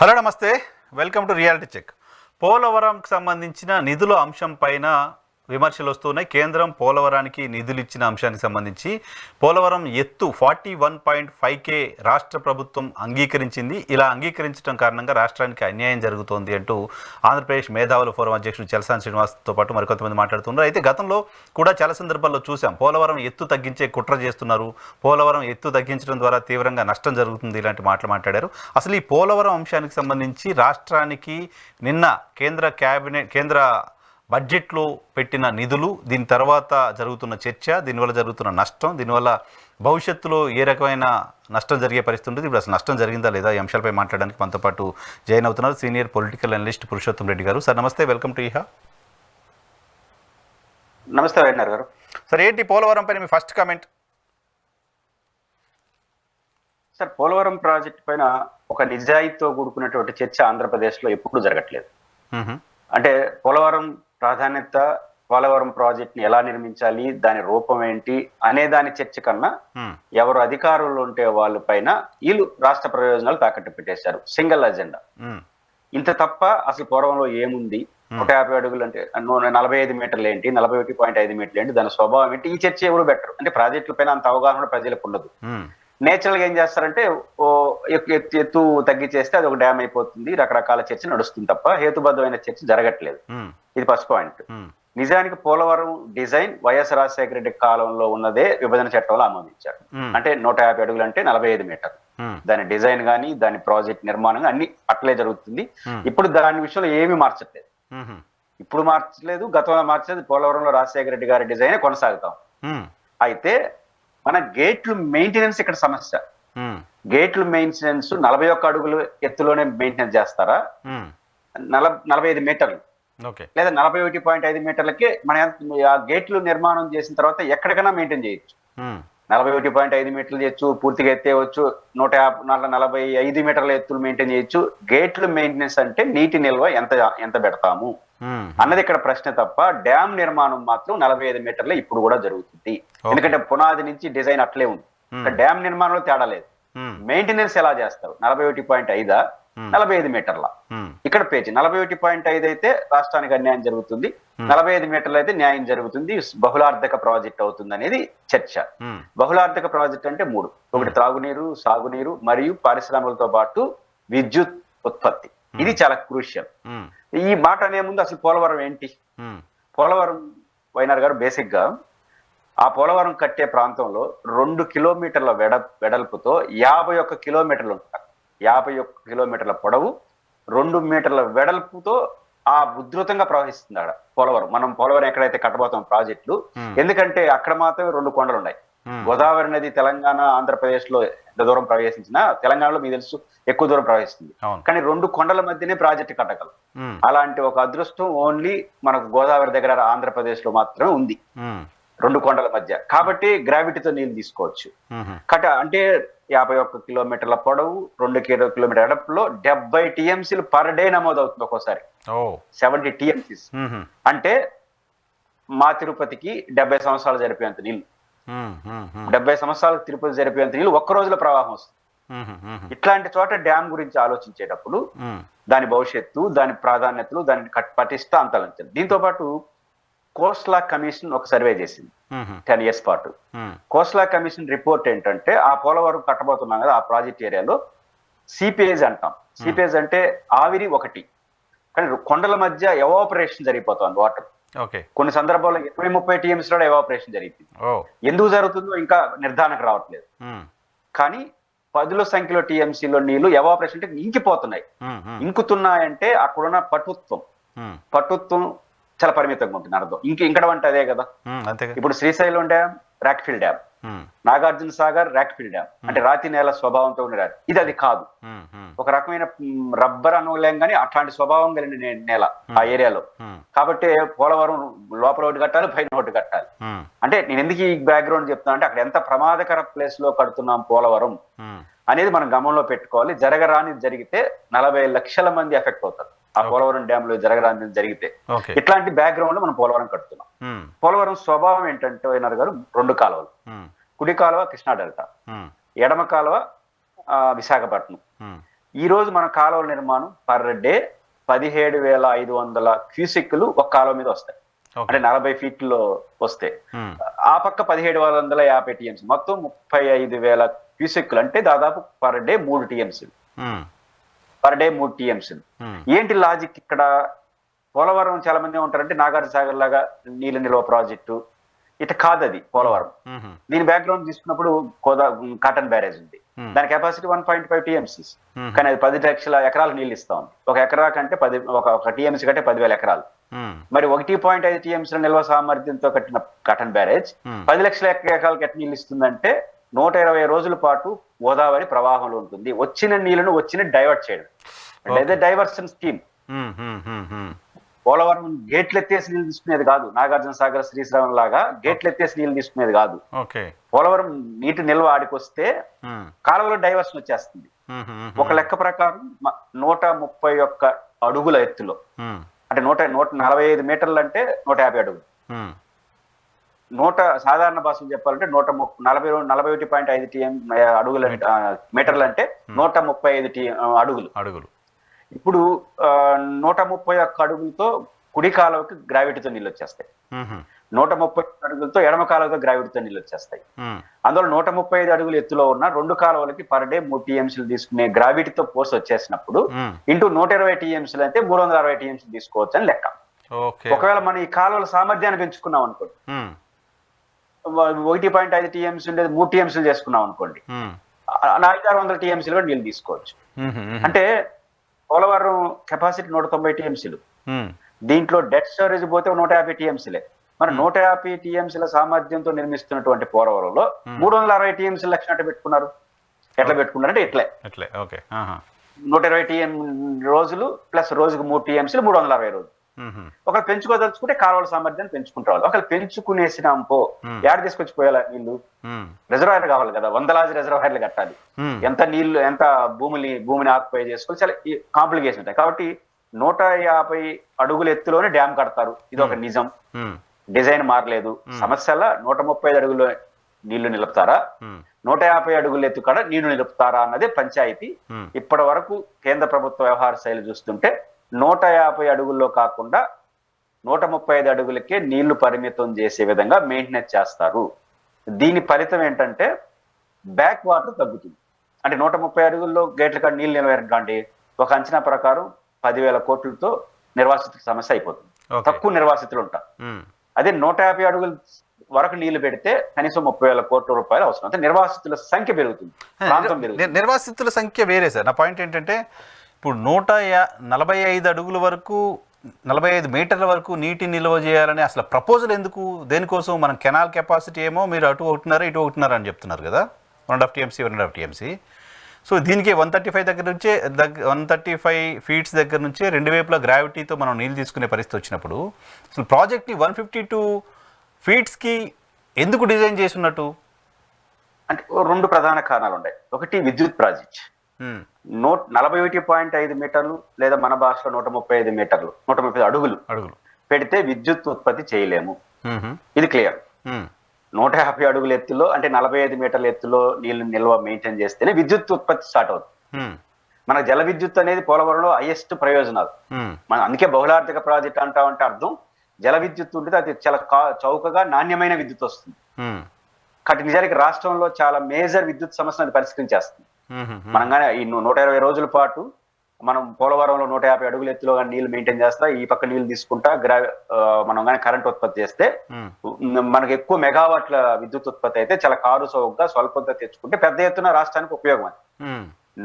Hello నమస్తే, welcome to reality check. పోలవరంకి సంబంధించిన నిధుల అంశం పైన విమర్శలు వస్తున్నాయి. కేంద్రం పోలవరానికి నిధులు ఇచ్చిన అంశానికి సంబంధించి పోలవరం ఎత్తు 41.5K రాష్ట్ర ప్రభుత్వం అంగీకరించింది. ఇలా అంగీకరించడం కారణంగా రాష్ట్రానికి అన్యాయం జరుగుతోంది అంటూ ఆంధ్రప్రదేశ్ మేధావుల ఫోరం అధ్యక్షుడు చలసాని శ్రీనివాస్తో పాటు మరికొంతమంది మాట్లాడుతున్నారు. అయితే గతంలో కూడా చాలా సందర్భాల్లో చూసాం, పోలవరం ఎత్తు తగ్గించే కుట్ర చేస్తున్నారు, పోలవరం ఎత్తు తగ్గించడం ద్వారా తీవ్రంగా నష్టం జరుగుతుంది, ఇలాంటి మాటలు మాట్లాడారు. అసలు ఈ పోలవరం అంశానికి సంబంధించి రాష్ట్రానికి నిన్న కేంద్ర బడ్జెట్లో పెట్టిన నిధులు, దీని తర్వాత జరుగుతున్న చర్చ, దీనివల్ల జరుగుతున్న నష్టం, దీనివల్ల భవిష్యత్తులో ఏ రకమైన నష్టం జరిగే పరిస్థితి ఉంటుంది, ఇప్పుడు అసలు నష్టం జరిగిందా లేదా, ఈ అంశాలపై మాట్లాడడానికి మనతో పాటు జాయిన్ అవుతున్నారు senior political analyst Purushottam Reddy గారు. సార్ నమస్తే, వెల్కమ్ టు ఇహా. నమస్తే వైఎన్ఆర్ గారు. సార్ ఏంటి పోలవరం పైన మీ first comment? Sir, Polavaram project పైన ఒక నిజాయితీతో కూడుకున్నటువంటి చర్చ ఆంధ్రప్రదేశ్లో ఎప్పుడూ జరగట్లేదు. అంటే పోలవరం ప్రాధాన్యత, పోలవరం ప్రాజెక్ట్ని ఎలా నిర్మించాలి, దాని రూపం ఏంటి అనే దాని చర్చ కన్నా ఎవరు అధికారులు ఉంటే వాళ్ళ పైన వీళ్ళు రాష్ట్ర ప్రయోజనాలు తాకట్టు పెట్టేశారు. Single agenda. ఇంత తప్ప అసలు పూర్వంలో ఏముంది, 150 అడుగులు అంటే 45 మీటర్లు ఏంటి, 41.5 మీటర్లు ఏంటి, దాని స్వభావం ఏంటి, ఈ చర్చ ఎవరు బెటర్. అంటే ప్రాజెక్టుల పైన అంత అవగాహన ప్రజలకు ఉండదు. నేచురల్ గా ఏం చేస్తారంటే ఎత్తు తగ్గించేస్తే అది ఒక డ్యామ్ అయిపోతుంది, రకరకాల చర్చ నడుస్తుంది తప్ప హేతుబద్ధమైన చర్చ జరగట్లేదు. ఇది ఫస్ట్ పాయింట్. నిజానికి పోలవరం డిజైన్ వైఎస్ రాజశేఖర రెడ్డి కాలంలో ఉన్నదే విభజన చట్టంలో ఆమోదించారు. అంటే 150 అడుగులు అంటే 45 మీటర్లు. దాని డిజైన్ గానీ, దాని ప్రాజెక్ట్ నిర్మాణం అన్ని అట్లే జరుగుతుంది. ఇప్పుడు దాని విషయంలో ఏమీ మార్చట్లేదు. ఇప్పుడు మార్చలేదు, గతంలో మార్చలేదు. పోలవరంలో రాజశేఖర రెడ్డి గారి డిజైన్ కొనసాగుతాం. అయితే మన గేట్లు మెయింటెనెన్స్ ఇక్కడ సమస్య. గేట్లు మెయింటెనెన్స్ 41 అడుగులు ఎత్తులోనే మెయింటెనెన్స్ చేస్తారా, 45 మీటర్లు లేదా 41.5 మీటర్లకే మన ఆ గేట్లు నిర్మాణం చేసిన తర్వాత ఎక్కడికైనా మెయింటైన్ చేయొచ్చు. 41.5 మీటర్లు చేయొచ్చు, పూర్తిగా ఎత్తేయవచ్చు, 145 మీటర్ల ఎత్తులు మెయింటైన్ చేయొచ్చు. గేట్లు మెయింటెనెన్స్ అంటే నీటి నిల్వ ఎంత పెడతాము అన్నది ఇక్కడ ప్రశ్న తప్ప, డ్యామ్ నిర్మాణం మాత్రం 45 మీటర్లే ఇప్పుడు కూడా జరుగుతుంది. ఎందుకంటే పునాది నుంచి డిజైన్ అట్లే ఉంది. డ్యామ్ నిర్మాణంలో తేడా లేదు. మెయింటెనెన్స్ ఎలా చేస్తారు? 41.5 45 మీటర్ల. ఇక్కడ పేజీ 41.5 అయితే రాష్ట్రానికి అన్యాయం జరుగుతుంది, 45 మీటర్లు అయితే న్యాయం జరుగుతుంది, బహుళార్థక ప్రాజెక్ట్ అవుతుంది అనేది చర్చ. బహుళార్థక ప్రాజెక్ట్ అంటే 3: ఒకటి త్రాగునీరు, సాగునీరు మరియు పారిశ్రామికలతో పాటు విద్యుత్ ఉత్పత్తి. ఇది చాలా క్రూషియల్. ఈ మాట అనే ముందు అసలు పోలవరం ఏంటి? పోలవరం వైఎన్ఆర్ గారు బేసిక్ గా ఆ పోలవరం కట్టే ప్రాంతంలో 2 కిలోమీటర్ల వెడల్పుతో 51 కిలోమీటర్లు ఉంటారు. 51 కిలోమీటర్ల పొడవు, 2 మీటర్ల వెడల్పుతో ఆ ఉధృతంగా ప్రవహిస్తుంది ఆడ పోలవరం. మనం పోలవరం ఎక్కడైతే కట్టబోతాం ప్రాజెక్టులు, ఎందుకంటే అక్కడ మాత్రమే 2 కొండలు ఉన్నాయి. గోదావరి నది తెలంగాణ, ఆంధ్రప్రదేశ్ లో ఎంత దూరం ప్రవేశించినా తెలంగాణలో మీకు తెలుసు ఎక్కువ దూరం ప్రవహిస్తుంది. కానీ 2 కొండల మధ్యనే ప్రాజెక్టు కట్టగలం. అలాంటి ఒక అదృష్టం ఓన్లీ మనకు గోదావరి దగ్గర ఆంధ్రప్రదేశ్ లో మాత్రమే ఉంది, 2 కొండల మధ్య. కాబట్టి గ్రావిటీతో నీళ్లు తీసుకోవచ్చు. అంటే 51 కిలోమీటర్ల పొడవు, 2 కిలోమీటర్ ఎడపులో 70 టీఎంసీలు పర్ డే నమోదవుతుంది. ఒక్కోసారి 70 టీఎంసీస్ అంటే మా తిరుపతికి 70 సంవత్సరాలు జరిపేంత నీళ్లు. 70 సంవత్సరాలు తిరుపతి జరిపేంత నీళ్లు ఒక్క రోజులో ప్రవాహం వస్తుంది. ఇట్లాంటి చోట డ్యామ్ గురించి ఆలోచించేటప్పుడు దాని భవిష్యత్తు, దాని ప్రాధాన్యతలు, దాని పటిష్ట అంతరించాలి. దీంతో పాటు కోస్లా కమిషన్ ఒక సర్వే చేసింది 10 years పాటు. కోస్లా కమిషన్ రిపోర్ట్ ఏంటంటే, ఆ పోలవరం కట్టబోతున్నాం కదా ఆ ప్రాజెక్ట్ ఏరియాలో సిపిఎస్ అంటాం. సిపిఎస్ అంటే ఆవిరి ఒకటి, కానీ కొండల మధ్య ఎవాపరేషన్ జరిగిపోతుంది వాటర్. కొన్ని సందర్భాల్లో 20-30 టీఎంసీ లో ఎవాపరేషన్ జరిగింది. ఎందుకు జరుగుతుందో ఇంకా నిర్ధారణకు రావట్లేదు. కానీ 10ల సంఖ్యలో టీఎంసీలో నీళ్లు ఎవాపరేషన్ అంటే ఇంకిపోతున్నాయి. ఇంకుతున్నాయంటే అక్కడున్న పటుత్వం చాలా పరిమితంగా ఉంటుంది అర్థం. ఇంకడం అంటే అదే కదా. ఇప్పుడు Srisailam dam rockfill dam, Nagarjuna Sagar rockfill dam అంటే రాతి నేల స్వభావంతో ఉండే ఇది. అది కాదు, ఒక రకమైన రబ్బర్ అనలేం కానీ అట్లాంటి స్వభావం కలిగిన నేల ఆ ఏరియాలో. కాబట్టి పోలవరం లోపల ఒకటి కట్టాలి, పైన ఒకటి కట్టాలి. అంటే నేను ఎందుకు ఈ బ్యాక్గ్రౌండ్ చెప్తున్నా అంటే, అక్కడ ఎంత ప్రమాదకర ప్లేస్ లో కడుతున్నాం పోలవరం అనేది మనం గమనంలో పెట్టుకోవాలి. జరగరాని జరిగితే 40 లక్షల మంది ఎఫెక్ట్ అవుతారు. ఆ పోలవరం డ్యామ్ లో జరగరాని జరిగితే ఇట్లాంటి బ్యాక్గ్రౌండ్ లో మనం పోలవరం కడుతున్నాం. పోలవరం స్వభావం ఏంటంటే వైఎన్ఆర్ గారు, 2 కాలువలు. కుడి కాలువ కృష్ణా డెల్టా, ఎడమ కాలువ విశాఖపట్నం. ఈ రోజు మన కాలువల నిర్మాణం పర్ డే 17,500 క్యూసెక్లు ఒక కాలువ మీద వస్తాయి. అంటే 40 ఫీట్లో వస్తే ఆ పక్క 1750 టీఎంసీ, మొత్తం 35,000 క్యూసెక్లు, అంటే దాదాపు పర్ డే 3 టీఎంసీలు. ఏంటి లాజిక్ ఇక్కడ? పోలవరం చాలా మంది ఉంటారంటే నాగార్జున సాగర్ లాగా నీళ్ళ నిల్వ ప్రాజెక్టు ఇట కాదు అది పోలవరం. దీని బ్యాక్గ్రౌండ్ తీసుకున్నప్పుడు కాటన్ బ్యారేజ్ ఉంది, దాని కెపాసిటీ 1.5 టీఎంసీస్, కానీ అది 10 లక్షల ఎకరాలు నీళ్ళు ఇస్తా ఉంది. ఒక ఎకరా కంటే ఒక టీఎంసీ కంటే 10,000 ఎకరాలు. మరి 1.5 టీఎంసీల నిల్వ సామర్థ్యంతో కట్టిన కాటన్ బ్యారేజ్ 10 లక్షల ఎకరాలకు ఎట్లా నీళ్ళు ఇస్తుందంటే 120 రోజుల పాటు గోదావరి ప్రవాహంలో ఉంటుంది. వచ్చిన నీళ్లను డైవర్ట్ చేయడం, అంటే డైవర్షన్ స్కీమ్. పోలవరం గేట్లు ఎత్తేసి నీళ్ళు తీసుకునేది కాదు, నాగార్జున సాగర్ శ్రీశ్రావణ్ లాగా గేట్లు ఎత్తేసి నీళ్ళు తీసుకునేది కాదు. పోలవరం నీటి నిల్వ ఆడికొస్తే కాలువలో డైవర్షన్ వచ్చేస్తుంది. ఒక లెక్క ప్రకారం 131 అడుగుల ఎత్తులో, అంటే 145 మీటర్లు అంటే 150 అడుగులు, సాధారణ భాషలో చెప్పాలంటే 141.5 అడుగులు మీటర్లు అంటే 135 అడుగులు. ఇప్పుడు 131 అడుగులతో కుడి కాలువకి గ్రావిటీతో నీళ్ళు వచ్చేస్తాయి, 130 అడుగులతో ఎడమ కాలువతో గ్రావిటీతో నీళ్ళు వచ్చేస్తాయి. అందులో 135 అడుగులు ఎత్తులో ఉన్న 2 కాలువలకి పర్ డే 3 టీఎంసీలు తీసుకునే గ్రావిటీతో ఫోర్స్ వచ్చేసినప్పుడు ఇంటూ 120 టీఎంసీలు అయితే 360 టీఎంసీలు తీసుకోవచ్చు అని లెక్క. ఒకవేళ మనం ఈ కాలువల సామర్థ్యాన్ని పెంచుకున్నాం అనుకోండి, 1.5 టీఎంసీ ఉండేది 3 టీఎంసీలు చేసుకున్నాం అనుకోండి, 400 టీఎంసీలు కూడా నీళ్ళు తీసుకోవచ్చు. అంటే పోలవరం కెపాసిటీ 190 టీఎంసీలు, దీంట్లో డెట్ స్టోరేజ్ పోతే 150 టీఎంసీలే. మరి 150 టీఎంసీల సామర్థ్యంతో నిర్మిస్తున్నటువంటి పోలవరంలో 360 టీఎంసీల లక్ష్యం పెట్టుకున్నారు. ఎట్లా పెట్టుకున్నారంటే ఇట్లే 120 టీఎం రోజులు ప్లస్ రోజుకు 3 టీఎంసీలు 360 రోజులు. ఒకళ్ళు పెంచుకోదలుచుకుంటే కాలువల సామర్థ్యాన్ని పెంచుకుంటారు. ఒకళ్ళు పెంచుకునేసినాంపో ఏడ తీసుకొచ్చి పోయాలా నీళ్లు? రిజర్వాయర్ కావాలి కదా, వందలాది రిజర్వాయర్లు కట్టాలి, ఎంత నీళ్లు ఎంత భూమిని ఆక్యుపై చేసుకోవాలి, చాలా కాంప్లికేషన్ ఉంటాయి. కాబట్టి 150 అడుగుల ఎత్తులోనే డ్యామ్ కడతారు, ఇది ఒక నిజం. డిజైన్ మారలేదు. సమస్యల 135 అడుగుల నీళ్లు నిలుపుతారా, 150 అడుగుల ఎత్తు కాడ నీళ్లు నిలుపుతారా అన్నదే పంచాయతీ. ఇప్పటి వరకు కేంద్ర ప్రభుత్వ వ్యవహార శైలి చూస్తుంటే 150 అడుగుల్లో కాకుండా 135 అడుగులకే నీళ్లు పరిమితం చేసే విధంగా మెయింటెనెన్స్ చేస్తారు. దీని ఫలితం ఏంటంటే బ్యాక్ వాటర్ తగ్గుతుంది. అంటే 130 అడుగుల్లో గేట్ల కాడ నీళ్లు నిలవేరండి, ఒక అంచనా ప్రకారం 10,000 కోట్లతో నిర్వాసిత సమస్య అయిపోతుంది. తక్కువ నిర్వాసితులు ఉంటారు. అదే 150 అడుగుల వరకు నీళ్లు పెడితే కనీసం 30,000 కోట్ల రూపాయలు అవసరం. అంటే నిర్వాసితుల సంఖ్య పెరుగుతుంది, ప్రాంతం పెరుగుతుంది. నిర్వాసితుల సంఖ్య వేరే సార్. నా పాయింట్ ఏంటంటే ఇప్పుడు 145 అడుగుల వరకు 45 మీటర్ల వరకు నీటి నిల్వ చేయాలని అసలు ప్రపోజల్ ఎందుకు? దేనికోసం? మనం కెనాల్ కెపాసిటీ ఏమో మీరు అటు ఒకటిన్నర ఇటు ఒకటిన్నర అని చెప్తున్నారు కదా, 1.5 టీఎంసీ. సో దీనికి 135 దగ్గర నుంచే 135 ఫీట్స్ దగ్గర నుంచే రెండు వైపులా గ్రావిటీతో మనం నీళ్ళు తీసుకునే పరిస్థితి వచ్చినప్పుడు అసలు ప్రాజెక్ట్ని 152 ఫీట్స్కి ఎందుకు డిజైన్ చేసి ఉన్నట్టు? అంటే 2 ప్రధాన కారణాలు ఉన్నాయి. ఒకటి విద్యుత్ ప్రాజెక్ట్, 41.5 మీటర్లు లేదా మన భాషలో 135 మీటర్లు 135 అడుగులు పెడితే విద్యుత్ ఉత్పత్తి చేయలేము, ఇది క్లియర్. 150 అడుగుల ఎత్తులో అంటే 45 మీటర్ల ఎత్తులో నీళ్లు నిల్వ మెయింటైన్ చేస్తేనే విద్యుత్ ఉత్పత్తి స్టార్ట్ అవుతుంది. మన జల విద్యుత్ అనేది పోలవరంలో హైయెస్ట్ ప్రయోజనాలు. మనం అందుకే బహుళార్థక ప్రాజెక్ట్ అంటామంటే అర్థం జల విద్యుత్ ఉంటే అది చాలా చౌకగా నాణ్యమైన విద్యుత్ వస్తుంది. కాబట్టి నిజానికి రాష్ట్రంలో చాలా మేజర్ విద్యుత్ సమస్యను పరిష్కరించేస్తుంది. మనం కానీ ఈ 120 రోజుల పాటు మనం పోలవరంలో 150 అడుగుల ఎత్తులో కానీ నీళ్లు మెయింటైన్ చేస్తా, ఈ పక్క నీళ్లు తీసుకుంటా మనం కానీ కరెంట్ ఉత్పత్తి చేస్తే మనకు ఎక్కువ మెగావాట్ల విద్యుత్ ఉత్పత్తి అయితే చాలా కారు చౌకగా స్వల్పంగా తెచ్చుకుంటే పెద్ద ఎత్తున రాష్ట్రానికి ఉపయోగం. అది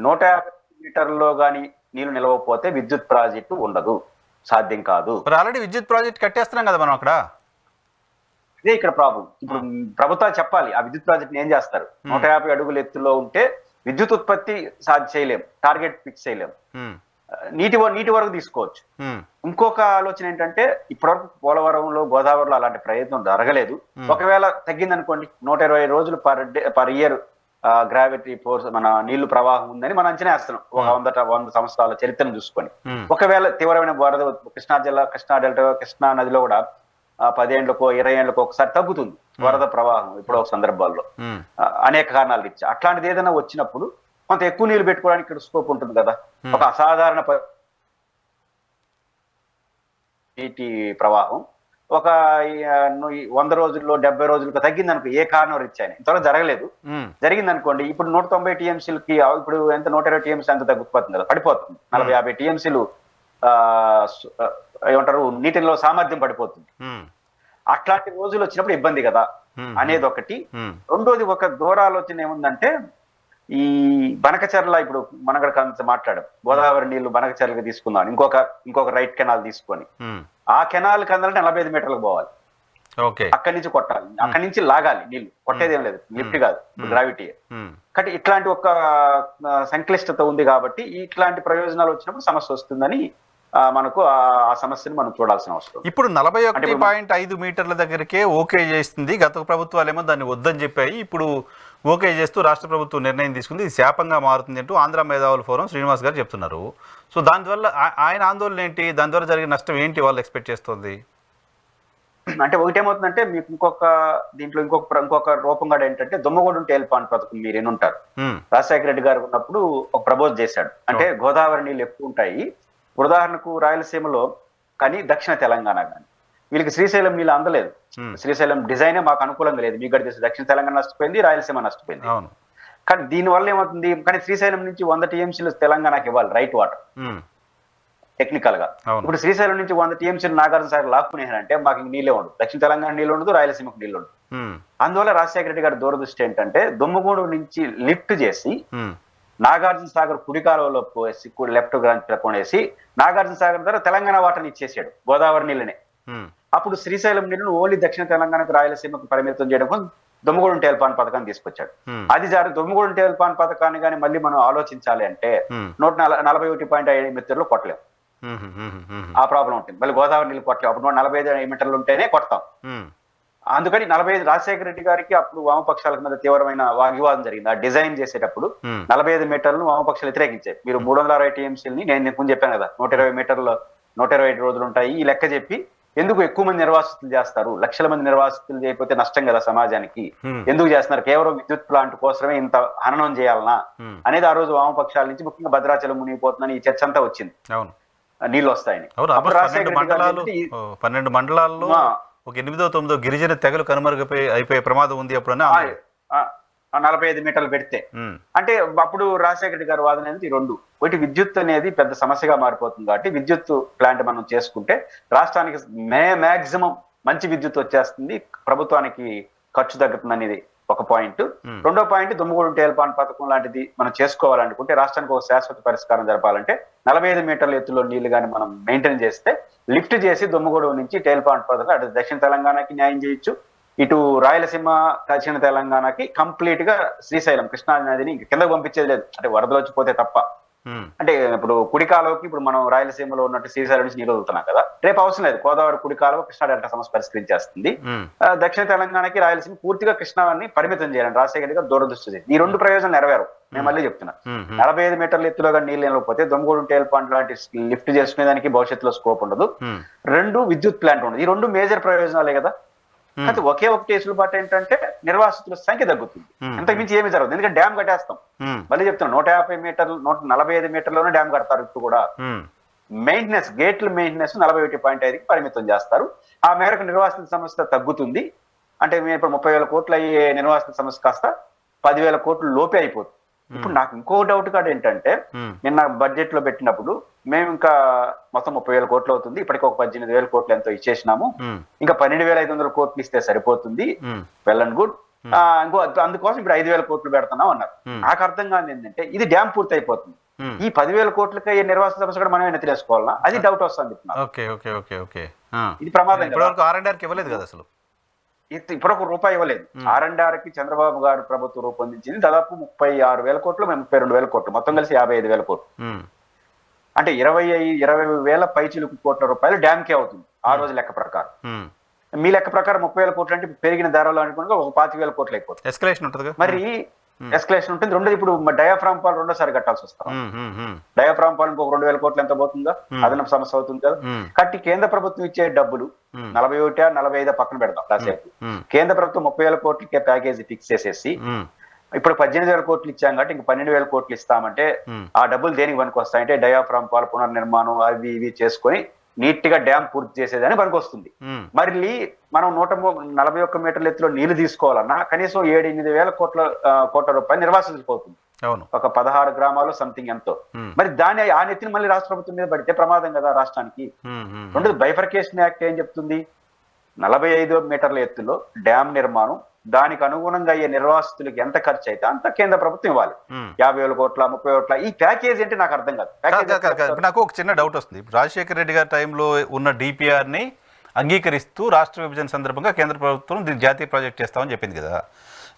150 మీటర్లలో కానీ నీళ్లు నిలవకపోతే విద్యుత్ ప్రాజెక్టు ఉండదు, సాధ్యం కాదు. ఆల్రెడీ విద్యుత్ ప్రాజెక్ట్ కట్టేస్తున్నాం కదా మనం అక్కడ. ఇదే ఇక్కడ ప్రాబ్లం. ఇప్పుడు ప్రభుత్వాలు చెప్పాలి ఆ విద్యుత్ ప్రాజెక్ట్ ఏం చేస్తారు. 150 అడుగుల ఎత్తులో ఉంటే విద్యుత్ ఉత్పత్తి చేయలేం, టార్గెట్ ఫిక్స్ చేయలేం, నీటి వరకు తీసుకోవచ్చు. ఇంకొక ఆలోచన ఏంటంటే ఇప్పటివరకు పోలవరంలో గోదావరిలో అలాంటి ప్రయత్నం జరగలేదు. ఒకవేళ తగ్గిందనుకోండి, 120 రోజులు పర్ ఇయర్ గ్రావిటీ ఫోర్స్ మన నీళ్లు ప్రవాహం ఉందని మనం అంచనా వేస్తున్నాం ఒక 100 సంవత్సరాల చరిత్రను చూసుకొని. ఒకవేళ తీవ్రమైన వరద కృష్ణా డెల్టా కృష్ణా నదిలో కూడా 10 ఏళ్లకో 20 ఏళ్లకో ఒకసారి తగ్గుతుంది వరద ప్రవాహం ఇప్పుడు ఒక సందర్భాల్లో అనేక కారణాలు ఇచ్చి. అట్లాంటిది ఏదైనా వచ్చినప్పుడు కొంత ఎక్కువ నీళ్లు పెట్టుకోవడానికి ఇక్కడ స్కోప్ ఉంటుంది కదా. ఒక అసాధారణ నీటి ప్రవాహం ఒక 100 రోజుల్లో 70 రోజులకు తగ్గింది అనుకో, ఏ కారణం రీత్యా ఇంతవరకు జరగలేదు, జరిగింది అనుకోండి, ఇప్పుడు 190 టీఎంసీలకి ఇప్పుడు ఎంత 120 టీఎంసీ ఎంత తగ్గిపోతుంది కదా, పడిపోతుంది. 40-50 టీఎంసీలు ఏమంటారు నీటిలో సామర్థ్యం పడిపోతుంది. అట్లాంటి రోజులు వచ్చినప్పుడు ఇబ్బంది కదా అనేది ఒకటి. రెండోది ఒక దూరాలోచన ఏముందంటే, ఈ బనకచర్ల ఇప్పుడు మనగడ మాట్లాడాం, గోదావరి నీళ్లు బనకచర్లకి తీసుకుందాం, ఇంకొక రైట్ కెనాల్ తీసుకొని ఆ కెనాల్ కందాలంటే 45 మీటర్లకు పోవాలి, అక్కడి నుంచి కొట్టాలి, అక్కడి నుంచి లాగాలి నీళ్లు, కొట్టేదేం లేదు, లిఫ్ట్ కాదు, గ్రావిటీ. కాబట్టి ఇట్లాంటి ఒక సంక్లిష్టత ఉంది కాబట్టి ఇట్లాంటి ప్రయోజనాలు వచ్చినప్పుడు సమస్య వస్తుందని మనకు ఆ సమస్యను మనం చూడాల్సిన అవసరం. ఇప్పుడు 41.5 మీటర్ల దగ్గరికే ఓకే చేస్తుంది, గత ప్రభుత్వాలేమో దాన్ని వద్దని చెప్పాయి, ఇప్పుడు ఓకే చేస్తూ రాష్ట్ర ప్రభుత్వం నిర్ణయం తీసుకుంది, ఇది శాపంగా మారుతుంది అంటూ ఆంధ్ర మేధావుల ఫోరం శ్రీనివాస్ గారు చెప్తున్నారు. సో దానివల్ల ఆయన ఆందోళన ఏంటి, దాని ద్వారా జరిగే నష్టం ఏంటి వాళ్ళు ఎక్స్పెక్ట్ చేస్తుంది? అంటే ఒకటేమవుతుందంటే మీకు దీంట్లో ఇంకొక రూపం కూడా ఏంటంటే, దుమ్మగూడెం టేల్పాన్ పథకం మీరు ఎన్నుంటారు, రాజశేఖర రెడ్డి గారు ఉన్నప్పుడు ఒక ప్రపోజ్ చేశాడు. అంటే గోదావరి నీళ్ళు ఎక్కువ ఉంటాయి, ఉదాహరణకు రాయలసీమలో కానీ దక్షిణ తెలంగాణ కానీ, వీళ్ళకి శ్రీశైలం నీళ్ళు అందలేదు, శ్రీశైలం డిజైనే మాకు అనుకూలంగా లేదు, మీకు తెలిసి దక్షిణ తెలంగాణ నష్టపోయింది, రాయలసీమ నష్టపోయింది. కానీ దీనివల్ల ఏమవుతుంది, కానీ శ్రీశైలం నుంచి 100 టీఎంసీలు తెలంగాణకి ఇవ్వాలి రైట్ వాటర్ టెక్నికల్ గా. ఇప్పుడు శ్రీశైలం నుంచి 100 టీఎంసీలు నాగార్జున సాగర్ లాక్కునేయారంటే మాకు నీళ్ళే ఉండదు, దక్షిణ తెలంగాణ నీళ్ళు ఉండదు, రాయలసీమకు నీళ్ళు ఉండదు. అందువల్ల రాజశేఖర రెడ్డి గారి దూరదృష్టి ఏంటంటే, దుమ్మగూడు నుంచి లిఫ్ట్ చేసి నాగార్జున సాగర్ కుడి కాలువలో పోసి లెఫ్ట్ కొనేసి నాగార్జున సాగర్ ద్వారా తెలంగాణ వాటర్ని ఇచ్చేసాడు, గోదావరి నీళ్ళనే. అప్పుడు శ్రీశైలం నీళ్ళను ఓన్లీ దక్షిణ తెలంగాణకు రాయలసీమకు పరిమితం చేయడం కోసం దుమ్మగూడెం టేల్పాన్ పథకాన్ని తీసుకొచ్చాడు. అది దుమ్మగూడెం టేల్పాన్ పథకాన్ని కానీ మళ్ళీ మనం ఆలోచించాలి అంటే 141.5 మీటర్లు కొట్టలేము, ఆ ప్రాబ్లం ఉంటుంది. మళ్ళీ గోదావరి నీళ్ళు కొట్టలేము, అప్పుడు 145 మీటర్లు ఉంటేనే కొడతాం. అందుకని 45 రాజశేఖర రెడ్డి గారికి అప్పుడు వామపక్షాల మీద తీవ్రమైన వాగ్వివాదం జరిగింది. ఆ డిజైన్ చేసేటప్పుడు 45 మీటర్లను వామపక్షాలు వ్యతిరేకించాయి. మీరు 360 టీఎంసీలని నేను ముందు చెప్పాను కదా, 120 మీటర్లు 120 రోజులు ఉంటాయి, ఈ లెక్క చెప్పి ఎందుకు ఎక్కువ మంది నిర్వాసితులు చేస్తారు, లక్షల మంది నిర్వాసితులు చేయకపోతే నష్టం కదా సమాజానికి, ఎందుకు చేస్తున్నారు, కేవలం విద్యుత్ ప్లాంట్ కోసమే ఇంత హననం చేయాలనా అనేది ఆ రోజు వామపక్షాల నుంచి ముఖ్యంగా భద్రాచలం మునిగిపోతుందని ఈ చర్చ అంతా వచ్చింది, నీళ్ళు వస్తాయని. 12 మండలాల్లో ఒక 8-9 గిరిజన తెగలు అయిపోయే ప్రమాదం ఉంది అప్పుడు 45 మీటర్లు పెడితే. అంటే అప్పుడు రాజశేఖర రెడ్డి గారి వాదన అనేది 2, ఒకటి విద్యుత్ అనేది పెద్ద సమస్యగా మారిపోతుంది కాబట్టి విద్యుత్ ప్లాంట్ మనం చేసుకుంటే రాష్ట్రానికి మాక్సిమం మంచి విద్యుత్ వచ్చేస్తుంది, ప్రభుత్వానికి ఖర్చు తగ్గుతుంది అనేది ఒక పాయింట్. రెండో పాయింట్, దుమ్మగూడెం టేల్పాన్ పథకం లాంటిది మనం చేసుకోవాలనుకుంటే, రాష్ట్రానికి ఒక శాశ్వత పరిష్కారం జరపాలంటే 45 మీటర్ల ఎత్తులో నీళ్లు కానీ మనం మెయింటైన్ చేస్తే, లిఫ్ట్ చేసి దుమ్మగూడెం నుంచి టేల్పాన్ పథకం అటు దక్షిణ తెలంగాణకి న్యాయం చేయొచ్చు, ఇటు రాయలసీమ దక్షిణ తెలంగాణకి కంప్లీట్ గా శ్రీశైలం కృష్ణా నదిని కిందకు పంపించేది లేదు, అంటే వరదలు వచ్చిపోతే తప్ప. అంటే ఇప్పుడు కుడికాలువకి ఇప్పుడు మనం రాయలసీమలో ఉన్నట్టు శ్రీశైలం నుంచి నీరు వదులుతున్నాం కదా, రేపు అవసరం లేదు, గోదావరి కుడికాలువ కృష్ణా డెల్టా సమస్య పరిష్కరించేస్తుంది. దక్షిణ తెలంగాణకి రాయలసీమ పూర్తిగా కృష్ణాన్ని పరిమితం చేయాలని రాజశేఖర గారు దూరదృష్టి చేసి ఈ 2 ప్రయోజనాలు నెరవేరు. నేను మళ్ళీ చెప్తున్నా, 45 మీటర్ల ఎత్తులోగా నీళ్ళు నిలవకపోతే దుమ్మగూడెం టేల్పాన్ లాంటి లిఫ్ట్ చేసుకునేదానికి భవిష్యత్తులో స్కోప్ ఉండదు. 2, విద్యుత్ ప్లాంట్ ఉండదు. ఈ 2 మేజర్ ప్రయోజనాలే కదా. అయితే ఒకే ఒకటి వెసులుబాటు ఏంటంటే నిర్వాసితుల సంఖ్య తగ్గుతుంది, అంతకు మించి ఏమి జరగదు, ఎందుకంటే డ్యామ్ కట్టేస్తాం. మళ్ళీ చెప్తున్నాం, 150 మీటర్లు 145 మీటర్లోనే డ్యామ్ కడతారు. ఇప్పుడు కూడా మెయింటెనెన్స్, గేట్ల మెయింటెనెన్స్ 41.5కి పరిమితం చేస్తారు. ఆ మేరకు నిర్వాసితుల సమస్య తగ్గుతుంది. అంటే మేము ఇప్పుడు 30,000 కోట్లు అయ్యే నిర్వాసితుల సమస్య కాస్త 10,000 కోట్లు లోపే అయిపోతుంది. ఇప్పుడు నాకు ఇంకో డౌట్ కాదు ఏంటంటే, నిన్న బడ్జెట్ లో పెట్టినప్పుడు మేము ఇంకా మొత్తం 30,000 కోట్లు అవుతుంది, ఇప్పటికి ఒక 18,000 కోట్లు ఎంతో ఇచ్చేసినాము, ఇంకా 12,500 కోట్లు ఇస్తే సరిపోతుంది, వెల్ అండ్ గుడ్, ఇంకో అందుకోసం ఇప్పుడు 5,000 కోట్లు పెడుతున్నాం అన్నారు. నాకు అర్థం కాదు ఏంటంటే, ఇది డ్యామ్ పూర్తి అయిపోతుంది, ఈ 10,000 కోట్లకి అయ్యే నిర్వాసిత సమస్య కూడా మనం ఎత్తిరేసుకోవాలన్నా, అది డౌట్ వస్తుంది. ఇది ప్రమాదం. ఇవ్వలేదు కదా అసలు, ఇప్పుడు ₹1 ఇవ్వలేదు. R&Rకి చంద్రబాబు గారు ప్రభుత్వం రూపొందించింది దాదాపు 36,000 కోట్లు, 32,000 కోట్లు, మొత్తం కలిసి 55,000 కోట్లు. అంటే 20,000 పైచిలుకు కోట్ల రూపాయలు డ్యామ్కే అవుతుంది ఆ రోజు లెక్క ప్రకారం. మీ లెక్క ప్రకారం 30,000 కోట్లు అంటే పెరిగిన ధరలు అనుకుని ఒక 25,000 కోట్లు అయిపోతుంది. ఎస్కలేషన్ ఉంటుంది, మరి ఎస్కలేషన్ ఉంటుంది. రెండోది, ఇప్పుడు డయాఫ్రామ్ పాలు రెండోసారి కట్టాల్సి వస్తాం. డయాఫ్రామ్ పాలు ఇంకొక 2,000 కోట్లు ఎంత పోతుందో అదనపు సమస్య అవుతుంది కదా. కట్టి కేంద్ర ప్రభుత్వం ఇచ్చే డబ్బులు 41, 45 పక్కన పెడతాం కాసేపు. కేంద్ర ప్రభుత్వం 30,000 కోట్లకే ప్యాకేజీ ఫిక్స్ చేసేసి ఇప్పుడు 18,000 కోట్లు ఇచ్చాం కాబట్టి ఇంక 12,000 కోట్లు ఇస్తామంటే ఆ డబ్బులు దేనికి పనికి వస్తాయంటే డయాఫ్రామ్ పాల పునర్నిర్మాణం అవి ఇవి చేసుకొని నీట్ గా డ్యామ్ పూర్తి చేసేదని పనికి వస్తుంది. మళ్ళీ మనం 141 మీటర్ల ఎత్తులో నీళ్లు తీసుకోవాలన్నా కనీసం 7-8 వేల కోట్ల రూపాయలు నిర్వాసితులకు అవుతుంది. ఒక 16 గ్రామాలు సంథింగ్ ఎంతో. మరి దాని ఆ నెత్తిని మళ్ళీ రాష్ట్ర ప్రభుత్వం మీద పడితే ప్రమాదం కదా రాష్ట్రానికి. రెండోది బైఫర్కేషన్ యాక్ట్ ఏం చెప్తుంది? 45 మీటర్ల ఎత్తులో డ్యామ్ నిర్మాణం, దానికి అనుగుణంగా అయ్యే నిర్వాసితులకు ఎంత ఖర్చు అయితే అంత కేంద్ర ప్రభుత్వం ఇవ్వాలి. 50,000 కోట్ల 30 కోట్ల ఈ ప్యాకేజ్ అంటే నాకు అర్థం కాదు. నాకు ఒక చిన్న డౌట్ వస్తుంది. రాజశేఖర రెడ్డి గారి టైంలో ఉన్న డిపిఆర్ ని అంగీకరిస్తూ రాష్ట్ర విభజన సందర్భంగా కేంద్ర ప్రభుత్వం దీన్ని జాతీయ ప్రాజెక్ట్ చేస్తామని చెప్పింది కదా.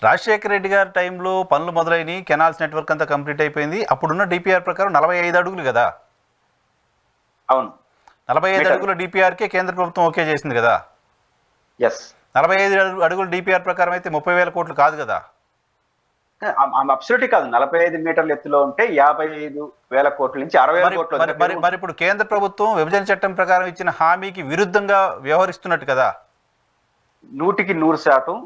రాజశేఖర రెడ్డి గారి టైంలో పనులు మొదలైన కెనాల్స్ నెట్వర్క్ అంతా కంప్లీట్ అయిపోయింది. అప్పుడున్న డిపిఆర్ ప్రకారం 45 అడుగులు కదా. అవును, 45 అడుగుల డిపిఆర్కే కేంద్ర ప్రభుత్వం ఓకే చేసింది కదా. 45 అడుగుల డిపిఆర్ ప్రకారం అయితే 30,000 కోట్లు కాదు కదా. అబ్సల్యూట్లీ కాదు. 45 మీటర్ల ఎత్తులో ఉంటే 55,000 కోట్ల నుంచి 60,000 కోట్లు. మరి ఇప్పుడు కేంద్ర ప్రభుత్వం విభజన చట్టం ప్రకారం ఇచ్చిన హామీకి విరుద్ధంగా వ్యవహరిస్తున్నట్టు కదా. 100%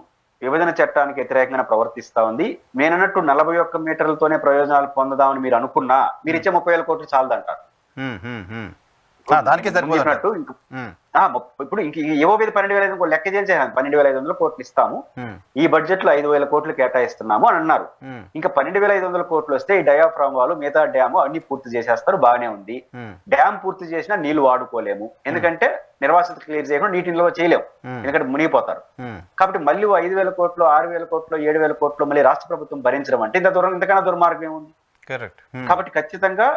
విభజన చట్టానికి వ్యతిరేకంగా ప్రవర్తిస్తా ఉంది. నేనన్నట్టు 41 మీటర్లతోనే ప్రయోజనాలు పొందదామని మీరు అనుకున్నా మీరు ఇచ్చే 30,000 కోట్లు చాలదంటారు. దానికే సరిపోతున్నట్టు. ఇప్పుడు ఇంక ఏవో మీద 12,500 లెక్క చేసేసాను. 12,500 కోట్లు ఇస్తాము, ఈ బడ్జెట్ లో 5,000 కోట్లు కేటాయిస్తున్నాము అని అన్నారు. ఇంకా 12,500 కోట్లు వస్తే ఈ డయాఫ్రామ్ వాళ్ళు మిగతా డ్యాము అన్ని పూర్తి చేసేస్తారు, బాగానే ఉంది. డ్యామ్ పూర్తి చేసినా నీళ్లు వాడుకోలేము, ఎందుకంటే నిర్వాసితులు క్లియర్ చేయకుండా నీటి నిల్వ చేయలేము, ఎందుకంటే మునిగిపోతారు. కాబట్టి మళ్ళీ 5,000 కోట్లు 6,000 కోట్లు 7,000 కోట్లు మళ్ళీ రాష్ట్ర ప్రభుత్వం భరించడం అంటే ఇంతకన్నా దుర్మార్గం ఏముంది? కాబట్టి ఖచ్చితంగా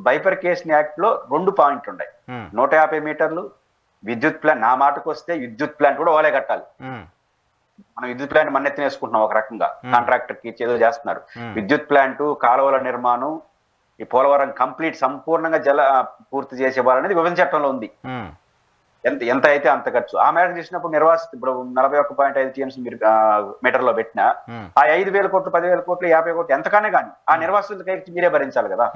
బైఫర్కేషన్ యాక్ట్ లో 2 పాయింట్లు ఉన్నాయి. 150 మీటర్లు విద్యుత్ ప్లాంట్. నా మాటకు వస్తే విద్యుత్ ప్లాంట్ కూడా వాళ్ళే కట్టాలి. మనం విద్యుత్ ప్లాంట్ మన్నెత్తిన వేసుకుంటున్నాం ఒక రకంగా, కాంట్రాక్టర్ కి ఏదో చేస్తున్నారు. విద్యుత్ ప్లాంట్, కాలువల నిర్మాణం, ఈ పోలవరం కంప్లీట్ సంపూర్ణంగా పూర్తి చేసేవారనేది విభజన చట్టంలో ఉంది. ఎంత అయితే అంత ఖర్చు. ఆ మేరకు చేసినప్పుడు నిర్వాసిత ఇప్పుడు 41.5 TMC మీరు మీటర్లో పెట్టినా ఆ 5,000 కోట్లు 10,000 కోట్లు 50 కోట్లు ఎంతకానే కానీ ఆ నిర్వాసితులకి మీరే భరించాలి కదా.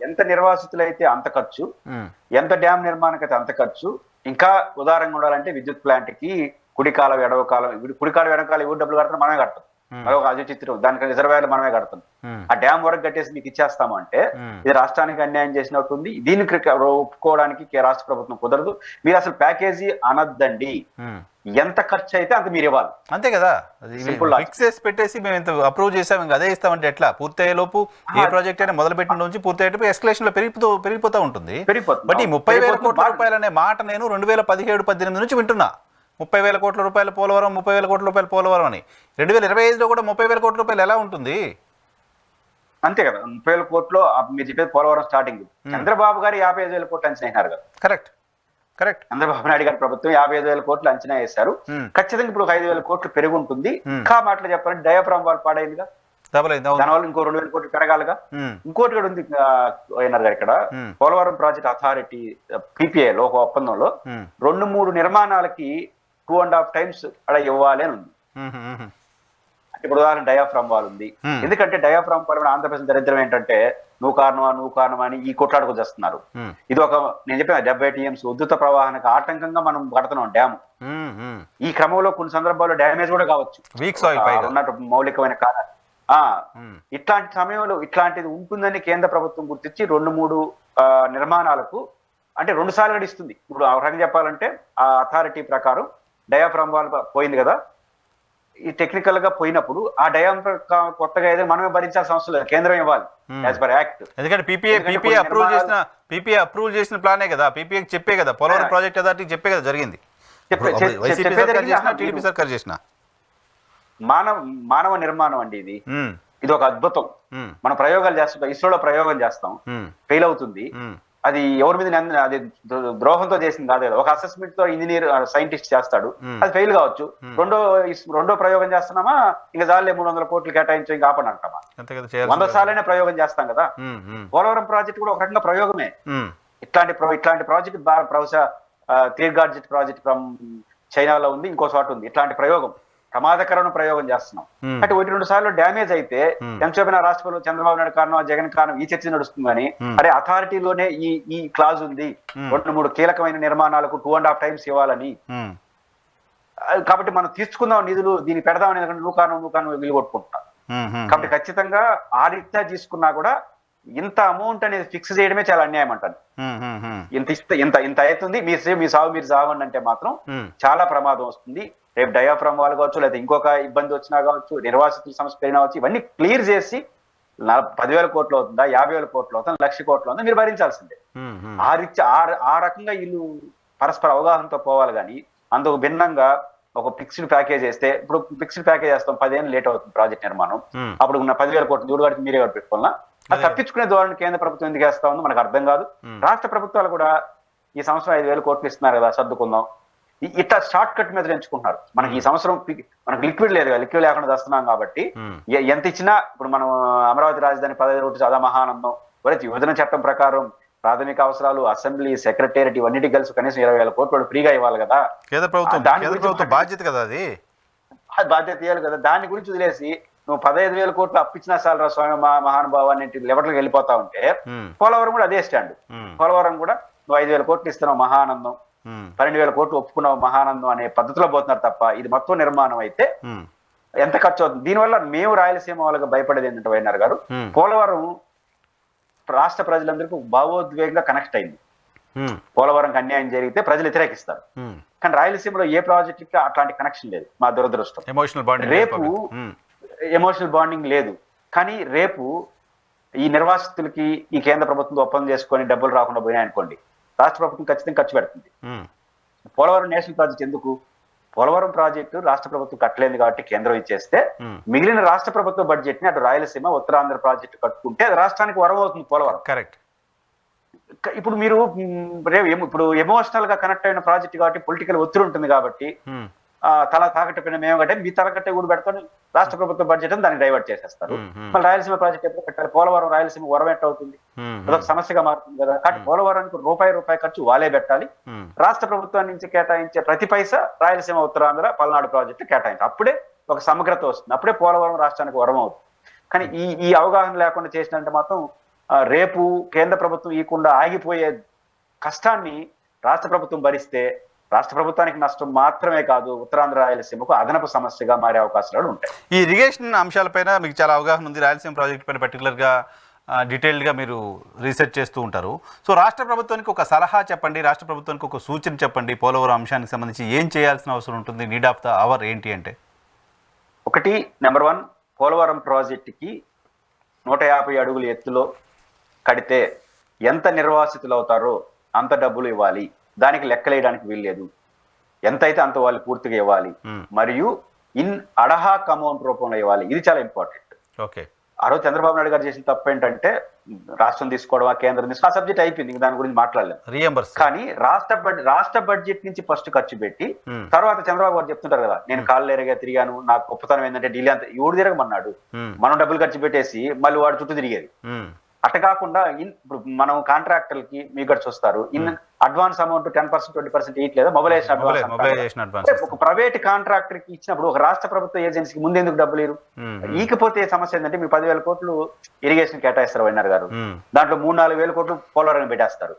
ఎంత నిర్వాసితులు అయితే అంత ఖర్చు, ఎంత డ్యామ్ నిర్మాణానికి అయితే అంత ఖర్చు. ఇంకా ఉదారంగా ఉండాలంటే విద్యుత్ ప్లాంట్ కి కుడికాలం ఎడవకాలం ఎవరు డబ్బులు కడతాం? మనమే కడతాం. మరొక అజు చిత్రం, దానికి రిజర్వాయర్లు మనమే కడతాం. ఆ డ్యామ్ వరకు కట్టేసి మీకు ఇచ్చేస్తాము అంటే ఇది రాష్ట్రానికి అన్యాయం చేసినట్టుంది. దీనికి ఒప్పుకోవడానికి రాష్ట్ర ప్రభుత్వం కుదరదు. మీరు అసలు ప్యాకేజీ అనద్దండి, ఎంత ఖర్చు అయితే అంత మీరు ఇవ్వాలి, అంతే కదా. ఫిక్స్ పెట్టేసి మేము ఎంత అప్రూవ్ చేసాము ఇంకా అదే ఇస్తామంటే ఎట్లా? పూర్తయ్యే లోపు ఏ ప్రాజెక్ట్ అయినా మొదలు పెట్టిన నుంచి పూర్తయ్యేటప్పుడు ఎస్కలేషన్ లో పెరిగిపోతా ఉంటుంది. బట్ ఈ 30,000 కోట్ల రూపాయలు అనే మాట నేను 2017-18 నుంచి వింటున్నా. 30,000 కోట్ల రూపాయల పోలవరం, 30,000 కోట్ల రూపాయల పోలవరం అని. 2025లో కూడా 30,000 కోట్ల రూపాయలు ఎలా ఉంటుంది? అంతే కదా. 30,000 కోట్లు మీరు చెప్పేది పోలవరం స్టార్టింగ్. చంద్రబాబు గారు 55,000 కోట్లు అంచనా వేసినారు కదా. కరెక్ట్. చంద్రబాబు నాయుడు గారి ప్రభుత్వం 55,000 కోట్లు అంచనా వేశారు. ఖచ్చితంగా ఇప్పుడు 5,000 కోట్లు పెరుగుంటుంది. ఇంకా మాటలు చెప్పాలంటే డయాఫ్రామ్ వాళ్ళు పాడైందిగా, దానివల్ల ఇంకో 2,000 కోట్లు పెరగాలిగా. ఇంకోటి కూడా ఉంది అయినారు గారు ఇక్కడ. పోలవరం ప్రాజెక్ట్ అథారిటీ PPA లో ఒక ఒప్పందంలో 2-3 నిర్మాణాలకి 2.5 times అక్కడ ఇవ్వాలి అని ఉంది. ఇప్పుడు ఉదాహరణ డయాఫ్రామ్ వాల్ ఉంది. ఎందుకంటే డయాఫ్రామ్ వాల్ ఆంధ్రప్రదేశ్ దరిద్రం ఏంటంటే నువ్వు కారణమా అని ఈ కొట్లాడుకు చేస్తున్నారు. ఇది ఒక నేను చెప్పిన 70 TMC ఉద్ధృత ప్రవాహానికి ఆటంకంగా మనం కడుతున్నాం డ్యామ్. ఈ క్రమంలో కొన్ని సందర్భాల్లో డ్యామేజ్ కూడా కావచ్చు, ఉన్నట్టు మౌలికమైన కారణాలు. ఇట్లాంటి సమయంలో ఇట్లాంటిది ఉంటుందని కేంద్ర ప్రభుత్వం గుర్తించి 2-3 నిర్మాణాలకు అంటే 2 సార్లు గడిస్తుంది. ఇప్పుడు ఆ రకంగా చెప్పాలంటే ఆ అథారిటీ ప్రకారం డయాఫ్రామ్ వాల్ పోయింది కదా, ఈ టెక్నికల్ గా పోయినప్పుడు ఆ డయాఫ్రామ్ కొత్తగా ఏదైనా మనమే భరించాల్సిన అవసరం లేదు, కేంద్రం ఇవ్వాలి యాజ్ పర్ యాక్ట్. ఎందుకంటే పీపీఏ అప్రూవ్ చేసిన ప్లానే కదా, పీపీఏ చెప్పే కదా, పోలవరం ప్రాజెక్ట్ అథారిటీ చెప్పే కదా జరిగింది. టీడీపీ సర్కార్ చేసిన మానవ నిర్మాణం అండి ఇది. ఇది ఒక అద్భుతం. మనం ప్రయోగాలు చేస్తాం, ఇస్రోలో ప్రయోగం చేస్తాం, ఫెయిల్ అవుతుంది. అది ఎవరి మీద అది ద్రోహంతో చేసింది కాదు కదా. ఒక అసెస్మెంట్ తో ఇంజనీర్ సైంటిస్ట్ చేస్తాడు, అది ఫెయిల్ కావచ్చు. రెండో ప్రయోగం చేస్తున్నామా ఇంకా చాలే 300 కోట్లు కేటాయించు ఇంకా ఆపండి అంటామా? 100 సార్లైనా ప్రయోగం చేస్తాం కదా. పోలవరం ప్రాజెక్ట్ కూడా ఒక రకంగా ప్రయోగమే. ఇట్లాంటి ప్రాజెక్ట్ బహుశా తీర్గార్జెట్ ప్రాజెక్ట్ ఫ్రమ్ చైనాలో ఉంది, ఇంకో చోట ఉంది. ఇట్లాంటి ప్రయోగం ప్రమాదకరమైన ప్రయోగం చేస్తున్నాం అంటే 1-2 సార్లు డ్యామేజ్ అయితే ఎంతసేపు రాష్ట్రంలో చంద్రబాబు నాయుడు కారణం జగన్ కారణం ఈ చర్చ నడుస్తుంది. కానీ అరే అథారిటీలోనే ఈ క్లాజ్ ఉంది, 2-3 కీలకమైన నిర్మాణాలకు 2.5 times ఇవ్వాలని. కాబట్టి మనం తీసుకుందాం నిధులు, దీన్ని పెడదామని నువ్వు కారణం వీలు కొట్టుకుంటున్నా. కాబట్టి ఖచ్చితంగా ఆ రీత్యా తీసుకున్నా కూడా ఇంత అమౌంట్ అనేది ఫిక్స్ చేయడమే చాలా అన్యాయం అంటాను. ఇంత ఇస్తే ఇంత అవుతుంది, మీ సాగు మీరు సాగండి అంటే మాత్రం చాలా ప్రమాదం వస్తుంది. రేపు డయాఫ్రమ్ వాళ్ళు కావచ్చు, లేదా ఇంకొక ఇబ్బంది వచ్చినా కావచ్చు, నిర్వాసితుల సమస్య పెరిగినా కావచ్చు, ఇవన్నీ క్లియర్ చేసి 10,000 కోట్లు అవుతుందా, 50,000 కోట్లు అవుతుందా, 1,00,000 కోట్లు అవుతుందా మీరు భరించాల్సిందే. ఆ రకంగా వీళ్ళు పరస్పర అవగాహనతో పోవాలి. కానీ అందుకు భిన్నంగా ఒక ఫిక్స్డ్ ప్యాకేజ్ వేస్తే, ఇప్పుడు ఫిక్స్డ్ ప్యాకేజ్ వేస్తాం 10 ఏళ్ళు లేట్ అవుతుంది ప్రాజెక్ట్ నిర్మాణం, అప్పుడు ఉన్న 10,000 కోట్లు చూడు వాటికి మీరే పెట్టుకోవాలా. అది తప్పించుకునే ధోరణి కేంద్ర ప్రభుత్వం ఎందుకు వేస్తా ఉందో మనకు అర్థం కాదు. రాష్ట్ర ప్రభుత్వాలు కూడా ఈ సంవత్సరం 5,000 కోట్లు ఇస్తున్నారు కదా, సర్దుకుందాం, ఇట్లా షార్ట్ కట్ మీద ఎంచుకుంటున్నారు. మనకి ఈ సంవత్సరం మనకు లిక్విడ్ లేదు కదా, లిక్విడ్ లేకుండా వస్తున్నాం కాబట్టి ఎంత ఇచ్చినా, ఇప్పుడు మనం అమరావతి రాజధాని 15 కోట్లు చాలా మహానందం, విభజన చట్టం ప్రకారం ప్రాథమిక అవసరాలు, అసెంబ్లీ, సెక్రటేరియట్ ఇవన్నిటి కలిసి కనీసం 20,000 కోట్లు ఫ్రీగా ఇవ్వాలి కదా, కేంద్ర ప్రభుత్వం బాధ్యత కదా, అది బాధ్యత ఇవ్వాలి కదా. దాని గురించి వదిలేసి నువ్వు 15,000 కోట్లు అప్పించినా చాలరా స్వామి మహానుభావాన్ని లెవెల్కి వెళ్ళిపోతా ఉంటే, పోలవరం కూడా అదే స్టాండ్. పోలవరం కూడా నువ్వు 5,000 కోట్లు ఇస్తున్నావు మహానందం, 12,000 కోట్లు ఒప్పుకున్నావు మహానందం అనే పద్ధతిలో పోతున్నారు తప్ప, ఇది మొత్తం నిర్మాణం అయితే ఎంత ఖర్చు అవుతుంది. దీనివల్ల మేము రాయలసీమ వాళ్ళకి భయపడేది ఏంటంటే వైఎన్ఆర్ గారు, పోలవరం రాష్ట్ర ప్రజలందరికీ భావోద్వేగంగా కనెక్ట్ అయింది. పోలవరంకి అన్యాయం జరిగితే ప్రజలు వ్యతిరేకిస్తారు, కానీ రాయలసీమలో ఏ ప్రాజెక్టుకి అట్లాంటి కనెక్షన్ లేదు. మా దురదృష్టం. రేపు ఎమోషనల్ బాండింగ్ లేదు, కానీ రేపు ఈ నిర్వాసితులకి ఈ కేంద్ర ప్రభుత్వం ఒప్పందం చేసుకొని డబ్బులు రాకుండా పోయినాయి అనుకోండి, రాష్ట్ర ప్రభుత్వం ఖచ్చితంగా ఖర్చు పెడుతుంది. పోలవరం నేషనల్ ప్రాజెక్ట్ ఎందుకు? పోలవరం ప్రాజెక్టు రాష్ట్ర ప్రభుత్వం కట్టలేదు కాబట్టి కేంద్రం ఇచ్చేస్తే, మిగిలిన రాష్ట్ర ప్రభుత్వ బడ్జెట్ ని అటు రాయలసీమ, ఉత్తరాంధ్ర ప్రాజెక్టు కట్టుకుంటే అది రాష్ట్రానికి వరం అవుతుంది పోలవరం. కరెక్ట్. ఇప్పుడు మీరు ఇప్పుడు ఎమోషనల్ గా కనెక్ట్ అయిన ప్రాజెక్ట్ కాబట్టి పొలిటికల్ ఒత్తిడి ఉంటుంది కాబట్టి తల తాకట్టు మేము కంటే మీ తలకట్టే కూడా పెడతాను రాష్ట్ర ప్రభుత్వ బడ్జెట్ అని దాన్ని డైవర్ట్ చేసేస్తారు. మళ్ళీ రాయలసీమ ప్రాజెక్ట్ ఎప్పుడు పెట్టాలి? పోలవరం రాయలసీమ వరం ఎట్ అవుతుంది, అదొక సమస్యగా మారుతుంది కదా. కాబట్టి పోలవరానికి రూపాయి ఖర్చు వాళ్ళే పెట్టాలి. రాష్ట్ర ప్రభుత్వం నుంచి కేటాయించే ప్రతి పైసా రాయలసీమ, ఉత్తరాంధ్ర, పల్నాడు ప్రాజెక్టు కేటాయించాలి. అప్పుడే ఒక సమగ్రత వస్తుంది, అప్పుడే పోలవరం రాష్ట్రానికి వరం అవుతుంది. కానీ ఈ అవగాహన లేకుండా చేసినంటే మాత్రం రేపు కేంద్ర ప్రభుత్వం ఇవ్వకుండా ఆగిపోయే కష్టాన్ని రాష్ట్ర ప్రభుత్వం భరిస్తే రాష్ట్ర ప్రభుత్వానికి నష్టం మాత్రమే కాదు, ఉత్తరాంధ్ర రాయలసీమకు అదనపు సమస్యగా మారే అవకాశాలు ఉంటాయి. ఈ ఇరిగేషన్ అంశాలపైన మీకు చాలా అవగాహన ఉంది. రాయలసీమ ప్రాజెక్ట్ పైన పర్టికులర్గా డీటెయిల్డ్గా మీరు రీసెర్చ్ చేస్తూ ఉంటారు. సో రాష్ట్ర ప్రభుత్వానికి ఒక సలహా చెప్పండి, రాష్ట్ర ప్రభుత్వానికి ఒక సూచన చెప్పండి, పోలవరం అంశానికి సంబంధించి ఏం చేయాల్సిన అవసరం ఉంటుంది, నీడ్ ఆఫ్ ద అవర్ ఏంటి అంటే? ఒకటి, నెంబర్ 1, పోలవరం ప్రాజెక్టుకి 150 అడుగుల ఎత్తులో కడితే ఎంత నిర్వాసితులు అవుతారో అంత డబ్బులు ఇవ్వాలి. దానికి లెక్కలేయడానికి వీల్లేదు. ఎంతైతే అంత వాళ్ళు పూర్తిగా ఇవ్వాలి, మరియు అడహాక్ అమౌంట్ రూపంలో ఇవ్వాలి. ఇది చాలా ఇంపార్టెంట్. ఓకే. ఆ రోజు చంద్రబాబు నాయుడు గారు చేసిన తప్పు ఏంటంటే, రాష్ట్రం తీసుకోవడం, కేంద్రం తీసుకోవడం, ఆ సబ్జెక్ట్ అయిపోయింది, దాని గురించి మాట్లాడలేదు. కానీ రాష్ట్ర బడ్జెట్ నుంచి ఫస్ట్ ఖర్చు పెట్టి తర్వాత చంద్రబాబు గారు చెప్తుంటారు కదా, నేను కాళ్ళేరగా తిరిగాను, నాకు గొప్పతనం ఏంటంటే ఢిల్లీ అంతా ఎవడు తిరగమన్నాడు, మనం డబ్బులు ఖర్చు పెట్టేసి మళ్ళీ వాడు చుట్టూ తిరిగేది. అట్ట కాకుండా ఇప్పుడు మనం కాంట్రాక్టర్లకి మీ ఖర్చు వస్తారు, అడ్వాన్స్ అమౌంట్ 10%, 20% ఇట్లేదా మొబైలైజేషన్ అడ్వాన్స్. ఒక ప్రైవేట్ కాంట్రాక్టర్ కి ఇచ్చినప్పుడు ఒక రాష్ట్ర ప్రభుత్వ ఏజెన్సీకి ముందెందుకు డబ్బులు ఇరు? ఈకపోతే సమస్య ఏంటంటే, మీరు 10,000 కోట్లు ఇరిగేషన్ కేటాయిస్తారు వైఎన్ఆర్ గారు, దాంట్లో 3-4 కోట్లు పోలవరం పెట్టేస్తారు,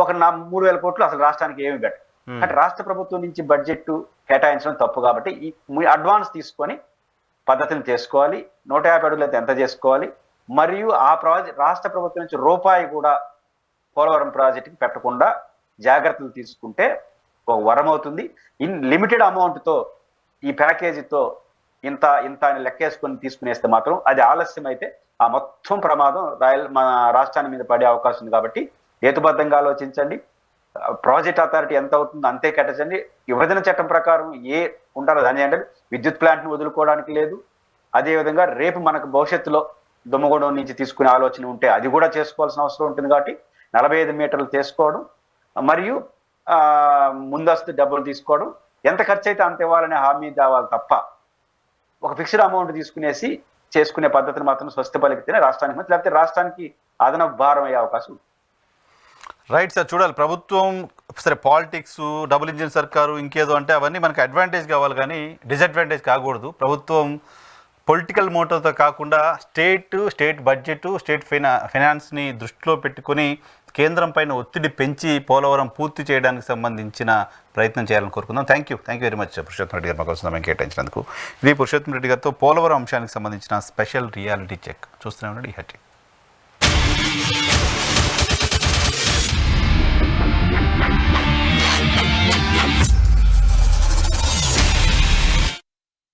ఒక 3,000 కోట్లు అసలు రాష్ట్రానికి ఏమి పెట్టరు. అంటే రాష్ట్ర ప్రభుత్వం నుంచి బడ్జెట్ కేటాయించడం తప్పు. కాబట్టి ఈ అడ్వాన్స్ తీసుకొని పద్ధతిని చేసుకోవాలి. 150 అడుగులు అయితే ఎంత చేసుకోవాలి, మరియు ఆ రాష్ట్ర ప్రభుత్వం నుంచి రూపాయి కూడా పోలవరం ప్రాజెక్టుకి పెట్టకుండా జాగ్రత్తలు తీసుకుంటే ఒక వరం అవుతుంది. లిమిటెడ్ అమౌంట్తో ఈ ప్యాకేజీతో ఇంత అని లెక్కేసుకొని తీసుకునేస్తే మాత్రం అది ఆలస్యం అయితే ఆ మొత్తం ప్రమాదం మన రాష్ట్రాన్ని మీద పడే అవకాశం ఉంది. కాబట్టి హేతుబద్ధంగా ఆలోచించండి. ప్రాజెక్ట్ అథారిటీ ఎంత అవుతుందో అంతే కట్టచండి. విభజన చట్టం ప్రకారం ఉంటారో దాన్ని అంటే విద్యుత్ ప్లాంట్ని వదులుకోవడానికి లేదు. అదేవిధంగా రేపు మనకు భవిష్యత్తులో దుమ్మగూడెం నుంచి తీసుకునే ఆలోచన ఉంటే అది కూడా చేసుకోవాల్సిన అవసరం ఉంటుంది. కాబట్టి 45 మీటర్లు తీసుకోవడం, మరియు ముందస్తు డబ్బులు తీసుకోవడం, ఎంత ఖర్చు అయితే అంత ఇవ్వాలనే హామీ తేవాలి తప్ప ఒక ఫిక్స్డ్ అమౌంట్ తీసుకునేసి చేసుకునే పద్ధతిని మాత్రం స్వస్తి పలికితేనే రాష్ట్రానికి మంచి, లేకపోతే రాష్ట్రానికి అదనపు భారం అయ్యే అవకాశం. రైట్ సార్, చూడాలి ప్రభుత్వం సరే పాలిటిక్స్, డబుల్ ఇంజిన్ సర్కారు, ఇంకేదో అంటే అవన్నీ మనకి అడ్వాంటేజ్ కావాలి కానీ డిసడ్వాంటేజ్ కాకూడదు. ప్రభుత్వం పొలిటికల్ మోటివ్తో కాకుండా స్టేట్ బడ్జెట్, స్టేట్ ఫైనాన్స్ని దృష్టిలో పెట్టుకొని కేంద్రం పైన ఒత్తిడి పెంచి పోలవరం పూర్తి చేయడానికి సంబంధించిన ప్రయత్నం చేయాలని కోరుకుందాం. Thank you very much Purushottam Reddy గారు మా కోసం సమయం కేటాయించినందుకు. ఇది పురుషోత్తం రెడ్డి గారితో పోలవరం అంశానికి సంబంధించిన స్పెషల్ రియాలిటీ చెక్. చూస్తూనే ఉండండి ఈ హ్యాట్రిక్.